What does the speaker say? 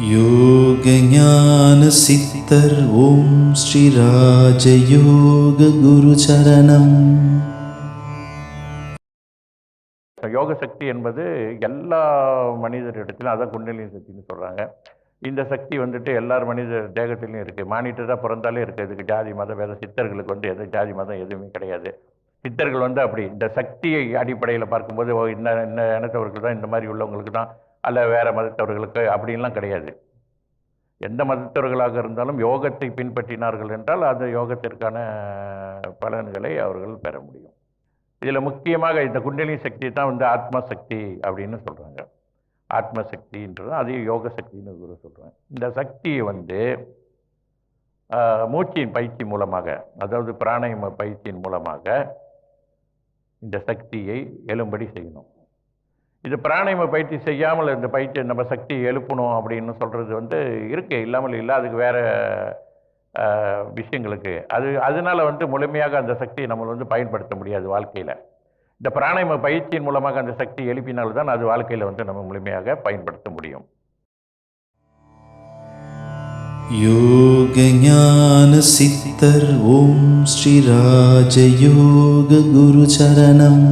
யோக ஞான சித்தர் ஓம் ஸ்ரீ ராஜயோக குரு சரணம். யோக சக்தி என்பது எல்லா மனிதரிடத்திலும், அதான் குண்டலினி சக்தின்னு சொல்கிறாங்க. இந்த சக்தி வந்துட்டு எல்லார் மனித தேகத்திலையும் இருக்குது. மானிட்டராக பிறந்தாலே இருக்குது. இதுக்கு ஜாதி மதம் வேத சித்தர்களுக்கு எது ஜாதி மதம் எதுவுமே கிடையாது. சித்தர்கள் அப்படி இந்த சக்தியை அடிப்படையில் பார்க்கும்போது இந்த இனத்தவர்களுக்கு தான், இந்த மாதிரி உள்ளவங்களுக்கு தான், அல்ல வேறு மதத்தவர்களுக்கு அப்படின்லாம் கிடையாது. எந்த மதத்தவர்களாக இருந்தாலும் யோகத்தை பின்பற்றினார்கள் என்றால் அந்த யோகத்திற்கான பலன்களை அவர்கள் பெற முடியும். இதில் முக்கியமாக இந்த குண்டலினி சக்தி தான் ஆத்மா சக்தி அப்படின்னு சொல்கிறாங்க. ஆத்ம சக்தின்றது அதையும் யோக சக்தின்னு கூட சொல்கிறேன். இந்த சக்தியை மூச்சின் பயிற்சி மூலமாக, அதாவது பிராணாயாம பயிற்சியின் மூலமாக இந்த சக்தியை எழும்படி செய்யணும். இது பிராணாயாம பயிற்சி செய்யாமல் இந்த பயிற்சி நம்ம சக்தியை எழுப்பணும் அப்படின்னு சொல்கிறது இருக்கு, இல்லாமல் இல்லை. அதுக்கு வேறு விஷயங்களுக்கு அதனால முழுமையாக அந்த சக்தியை நம்ம பயன்படுத்த முடியாது வாழ்க்கையில். இந்த பிராணாயாம பயிற்சியின் மூலமாக அந்த சக்தி எழுப்பினால்தான் அது வாழ்க்கையில் நம்ம முழுமையாக பயன்படுத்த முடியும். யோக ஞான சித்தர் ஓம் ஸ்ரீ ராஜயோக குரு சரணம்.